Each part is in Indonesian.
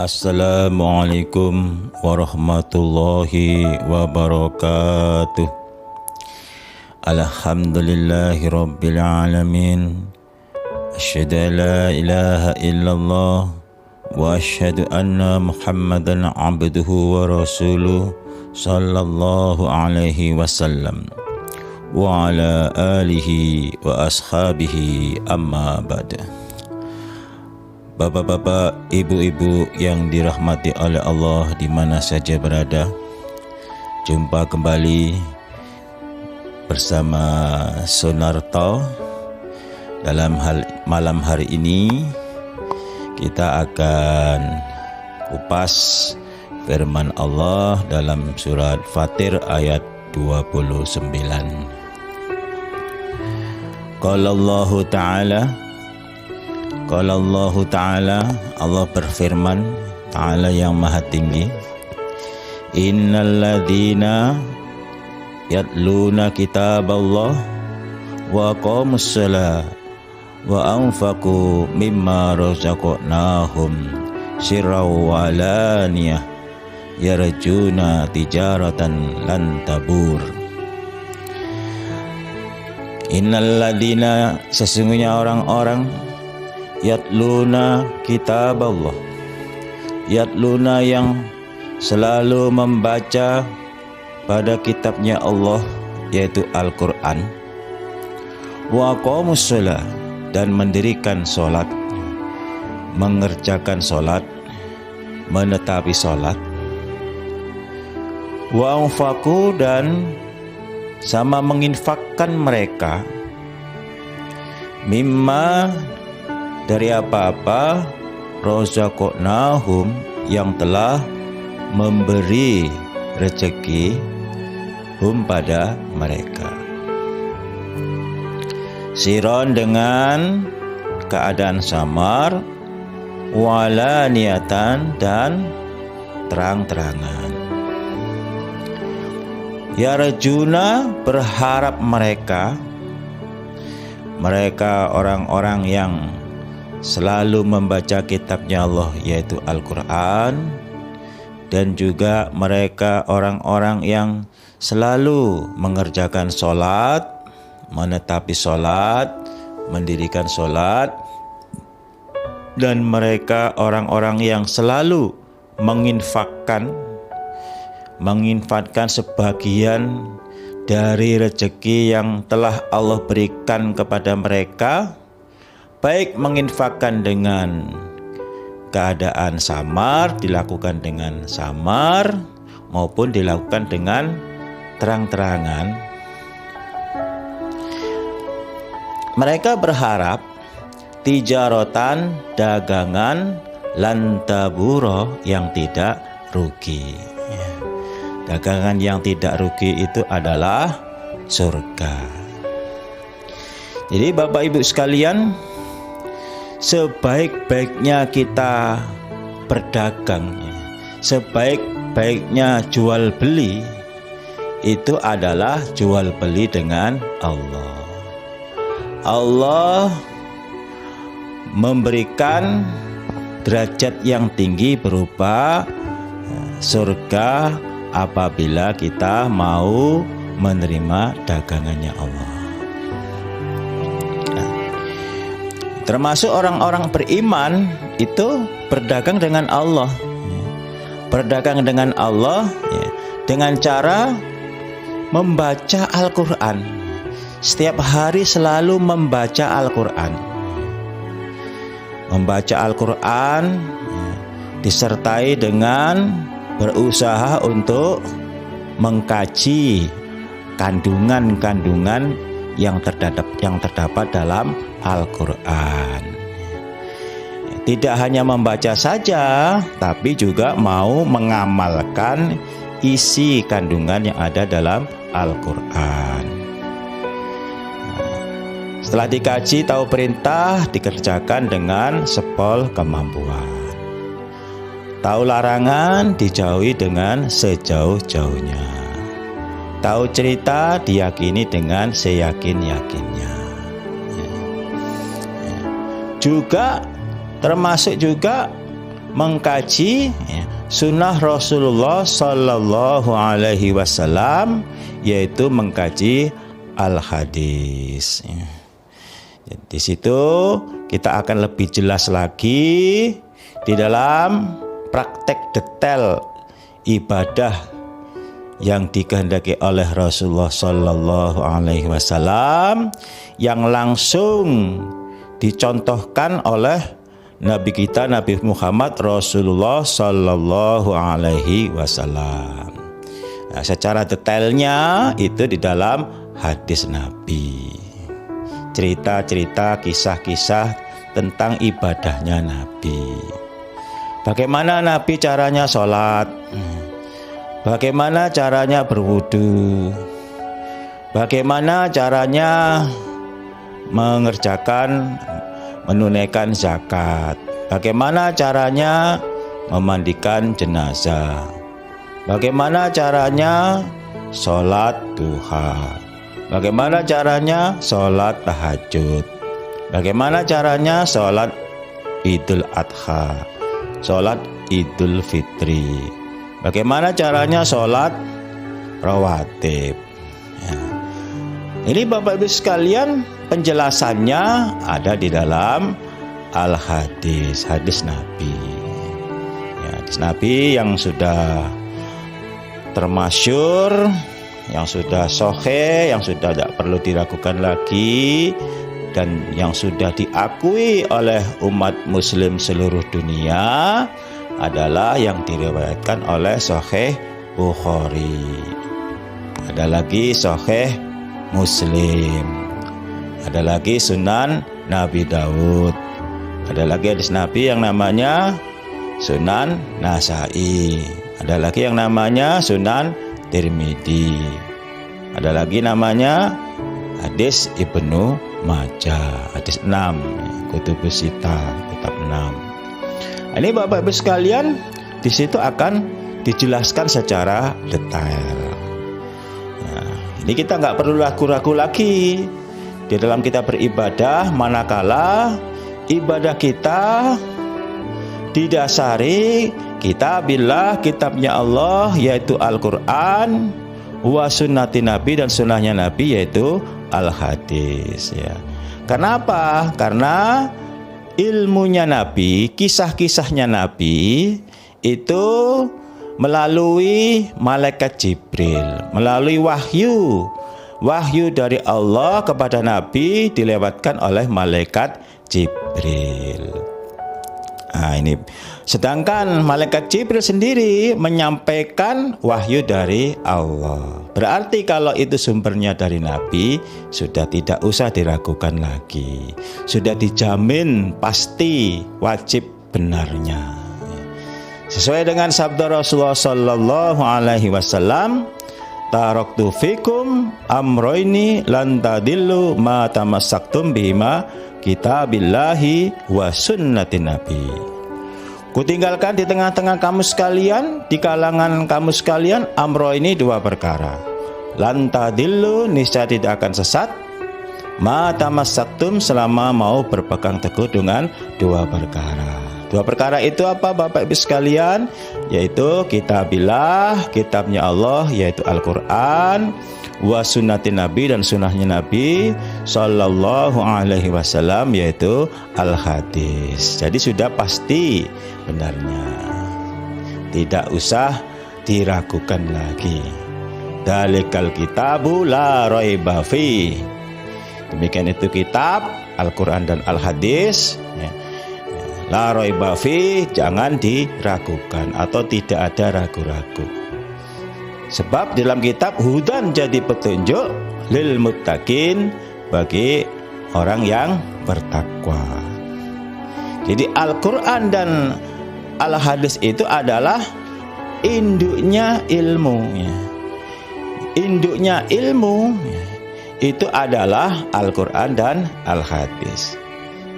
Assalamualaikum warahmatullahi wabarakatuh. Alhamdulillahi rabbil alamin. Asyhadu an la ilaha illallah wa asyhadu anna Muhammadan abduhu wa rasuluh sallallahu alaihi wasallam wa ala alihi wa ashabihi amma ba'da. Bapak-bapak, ibu-ibu yang dirahmati oleh Allah di mana saja berada, jumpa kembali bersama Sunarto. Dalam malam hari ini kita akan kupas firman Allah dalam surat Fatir ayat 29. Qala Allah Ta'ala, Allah berfirman, Ta'ala yang maha tinggi, Innal ladzina yatluna kitaballah wa aqamus shalah wa anfaqu mimma razaqnahum sirran wa alaniyah yarjuna tijaratan lan tabur. Innal ladzina, sesungguhnya orang-orang yatluna kitaballah, yatluna yang selalu membaca pada kitabnya Allah, yaitu Al-Quran, wa aqamus shalah, dan mendirikan sholat, mengerjakan sholat, menetapi sholat, wa anfaqu, dan sama menginfakkan mereka, mimma, dari apa-apa, razaqnahum, yang telah memberi rezeki hum, pada mereka, siron, dengan keadaan samar, wala niatan, dan terang-terangan. Yarjuna, berharap mereka orang-orang yang selalu membaca kitabnya Allah, yaitu Al-Quran, dan juga mereka orang-orang yang selalu mengerjakan sholat, menetapi sholat, mendirikan sholat, dan mereka orang-orang yang selalu menginfakkan sebagian dari rezeki yang telah Allah berikan kepada mereka, baik menginfakkan dengan keadaan samar, dilakukan dengan samar, maupun dilakukan dengan terang-terangan. Mereka berharap tijaratan, dagangan, lan taburo, yang tidak rugi. Dagangan yang tidak rugi itu adalah surga. Jadi Bapak Ibu sekalian, sebaik-baiknya kita berdagang, sebaik-baiknya jual beli, itu adalah jual beli dengan Allah. Allah memberikan derajat yang tinggi berupa surga apabila kita mau menerima dagangannya Allah. Termasuk orang-orang beriman itu berdagang dengan Allah. Berdagang dengan Allah dengan cara membaca Al-Quran. Setiap hari selalu membaca Al-Quran. Membaca Al-Quran disertai dengan berusaha untuk mengkaji kandungan-kandungan yang terdapat dalam Al-Quran. Tidak hanya membaca saja, tapi juga mau mengamalkan isi kandungan yang ada dalam Al-Quran. Setelah dikaji, tahu perintah, dikerjakan dengan sepol kemampuan. Tahu larangan, dijauhi dengan sejauh-jauhnya. Tahu cerita, diyakini dengan seyakin-yakinnya. Juga termasuk juga mengkaji sunnah Rasulullah Sallallahu Alaihi Wasallam, yaitu mengkaji al-hadis. Di situ kita akan lebih jelas lagi di dalam praktek detail ibadah yang dikehendaki oleh Rasulullah Sallallahu Alaihi Wasallam, yang langsung dicontohkan oleh Nabi kita, Nabi Muhammad Rasulullah Sallallahu Alaihi Wasallam. Nah, secara detailnya itu di dalam hadis Nabi, cerita-cerita, kisah-kisah tentang ibadahnya Nabi. Bagaimana Nabi caranya sholat, bagaimana caranya berwudu, bagaimana caranya menunaikan zakat, bagaimana caranya memandikan jenazah, bagaimana caranya sholat duha, bagaimana caranya sholat tahajud, bagaimana caranya sholat idul adha, sholat idul fitri, bagaimana caranya sholat rawatib. Ini Bapak Ibu sekalian, penjelasannya ada di dalam al-hadis, hadis Nabi. Hadis Nabi yang sudah termasyhur, yang sudah sahih, yang sudah tidak perlu diragukan lagi, dan yang sudah diakui oleh umat muslim seluruh dunia adalah yang diriwayatkan oleh Sahih Bukhari. Ada lagi Sahih Muslim, ada lagi Sunan Nabi Daud, ada lagi hadis Nabi yang namanya Sunan Nasai, ada lagi yang namanya Sunan Tirmidzi, ada lagi namanya hadis Ibnu Majah, hadis 6, Kutubus Sittah, kitab 6. Ini Bapak Ibu sekalian, di situ akan dijelaskan secara detail. Ini kita nggak perlu ragu-ragu lagi di dalam kita beribadah, manakala ibadah kita didasari kitabillah, kitabnya Allah, yaitu Al-Quran, wa sunnati Nabi, dan sunnahnya Nabi, yaitu al-hadis. Kenapa? Karena ilmunya Nabi, kisah-kisahnya Nabi itu melalui malaikat Jibril, melalui wahyu dari Allah kepada Nabi dilewatkan oleh malaikat Jibril. Nah, ini sedangkan malaikat Jibril sendiri menyampaikan wahyu dari Allah. Berarti kalau itu sumbernya dari Nabi, sudah tidak usah diragukan lagi, sudah dijamin pasti wajib benarnya. Sesuai dengan sabda Rasulullah Sallallahu Alaihi Wasallam, taraktu fikum amroini lan tadillu ma tamassaktum bihima kitabillahi wa sunnati Nabi. Kutinggalkan di tengah-tengah kamu sekalian, di kalangan kamu sekalian, amroini, dua perkara. Lan tadillu, niscaya tidak akan sesat, ma tamassaktum, selama mau berpegang teguh dengan dua perkara. Dua perkara itu apa Bapak Ibu sekalian? Yaitu kitabillah, kitabnya Allah, yaitu Al-Quran, wa sunnati Nabi, dan sunnahnya Nabi Sallallahu Alaihi Wasallam, yaitu al-hadis. Jadi sudah pasti benarnya, tidak usah diragukan lagi. Dalikal kitabu la raiba fi. Demikian itu kitab Al-Quran dan al-hadis, la raiba fi, jangan diragukan atau tidak ada ragu-ragu. Sebab dalam kitab hudan, jadi petunjuk, lil muttaqin, bagi orang yang bertakwa. Jadi Al-Quran dan al-hadis itu adalah induknya ilmu. Induknya ilmu itu adalah Al-Quran dan al-hadis.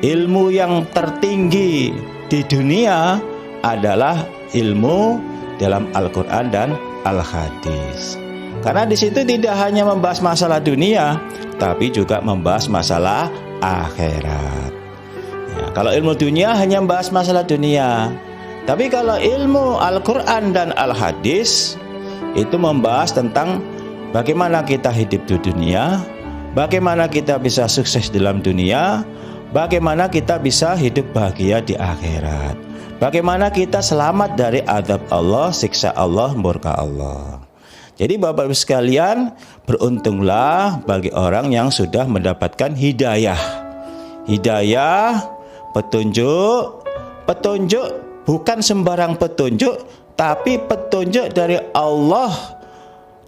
Ilmu yang tertinggi di dunia adalah ilmu dalam Al-Quran dan al-hadis. Karena di situ tidak hanya membahas masalah dunia, tapi juga membahas masalah akhirat. Kalau ilmu dunia hanya membahas masalah dunia, Tapi kalau ilmu Al-Quran dan Al-Hadis itu membahas tentang bagaimana kita hidup di dunia, bagaimana kita bisa sukses dalam dunia, bagaimana kita bisa hidup bahagia di akhirat, bagaimana kita selamat dari azab Allah, siksa Allah, murka Allah. Jadi Bapak Ibu sekalian, beruntunglah bagi orang yang sudah mendapatkan hidayah. Hidayah, petunjuk bukan sembarang petunjuk, tapi petunjuk dari Allah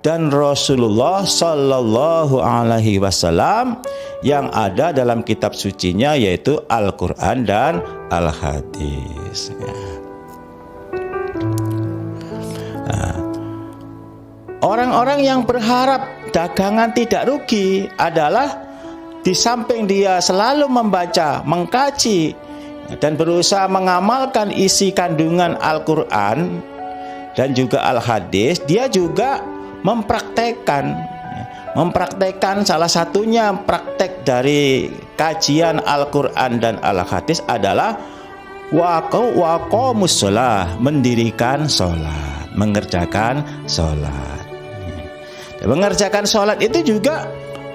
dan Rasulullah Sallallahu Alaihi Wasallam yang ada dalam kitab sucinya, yaitu Al-Quran dan Al-Hadis. Orang-orang yang berharap dagangan tidak rugi adalah di samping dia selalu membaca, mengkaji, dan berusaha mengamalkan isi kandungan Al-Quran dan juga Al-Hadis, dia juga mempraktekkan salah satunya praktek dari kajian Al-Quran dan Al-Hadis adalah waqamus sholah, mendirikan sholat, mengerjakan sholat. Mengerjakan sholat itu juga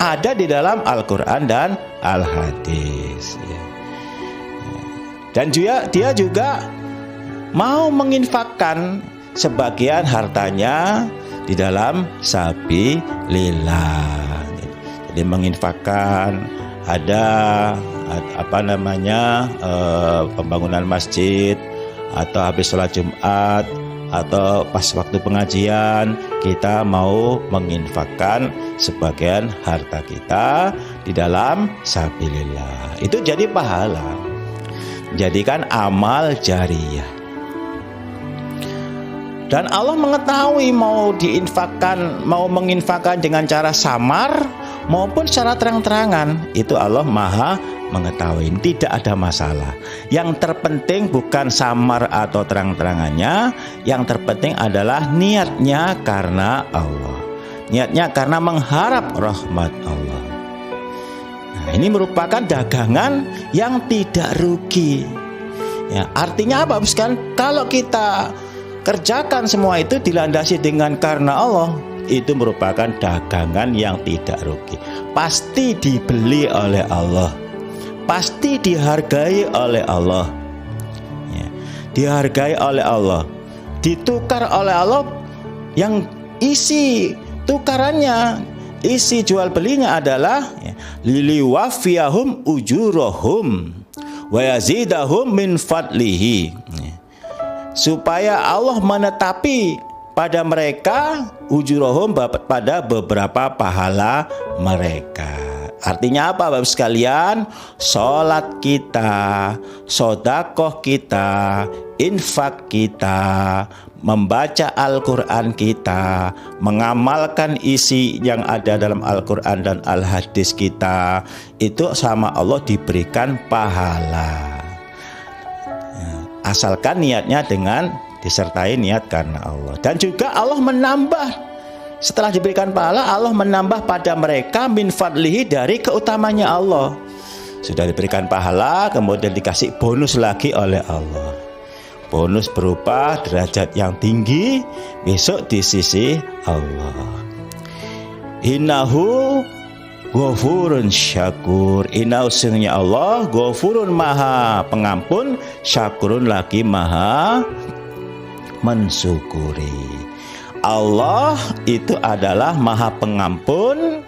ada di dalam Al-Quran dan Al-Hadis. Dan dia juga mau menginfakkan sebagian hartanya di dalam sabilillah. Jadi menginfakkan, ada pembangunan masjid, atau habis sholat Jumat, atau pas waktu pengajian kita mau menginfakkan sebagian harta kita di dalam sabilillah. Itu jadi pahala, jadikan amal jariyah. Dan Allah mengetahui mau menginfakkan dengan cara samar maupun secara terang-terangan, itu Allah Maha mengetahui, tidak ada masalah. Yang terpenting bukan samar atau terang-terangannya, yang terpenting adalah niatnya karena Allah, niatnya karena mengharap rahmat Allah. Nah, ini merupakan dagangan yang tidak rugi. Ya, artinya apa, bukan? Kalau kita kerjakan semua itu dilandasi dengan karena Allah, itu merupakan dagangan yang tidak rugi. Pasti dibeli oleh Allah, pasti dihargai oleh Allah, ya, dihargai oleh Allah, ditukar oleh Allah, yang isi tukarannya, isi jual belinya adalah liliwafiyahum ujurahum wa yazidahum min fadlihi, supaya Allah menetapi pada mereka ujurahum, pada beberapa pahala mereka. Artinya apa Bapak sekalian? Sholat kita, sodakoh kita, infak kita, membaca Al-Quran kita, mengamalkan isi yang ada dalam Al-Quran dan Al-Hadis kita, itu sama Allah diberikan pahala. Asalkan niatnya dengan disertai niat karena Allah. Dan juga Allah menambah, setelah diberikan pahala, Allah menambah pada mereka min fadlihi, dari keutamanya Allah. Sudah diberikan pahala, kemudian dikasih bonus lagi oleh Allah. Bonus berupa derajat yang tinggi besok di sisi Allah. Innahu ghafurun syakur. Innahu sesungguhnya Allah ghafurun, maha pengampun, syakurun lagi maha mensyukuri. Allah itu adalah maha pengampun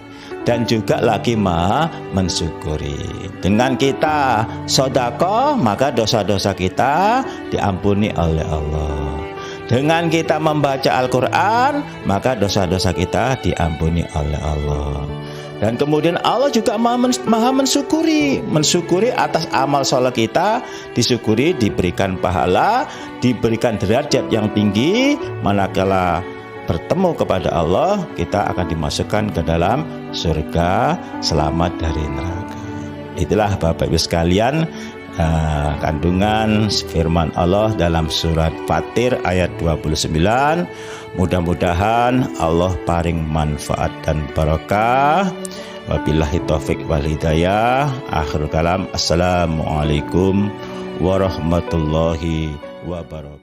dan juga lagi maha mensyukuri. Dengan kita sedekah, maka dosa-dosa kita diampuni oleh Allah. Dengan kita membaca Al-Quran, maka dosa-dosa kita diampuni oleh Allah. Dan kemudian Allah juga maha mensyukuri atas amal sholat kita, disyukuri, diberikan pahala, diberikan derajat yang tinggi. Manakala bertemu kepada Allah, kita akan dimasukkan ke dalam surga, selamat dari neraka. Itulah Bapak Ibu sekalian, kandungan firman Allah dalam surat Fatir ayat 29. Mudah-mudahan Allah paring manfaat dan barokah. Wabillahi taufik wal hidayah. Akhirul kalam. Assalamualaikum warahmatullahi wabarakatuh. wabarakatuh.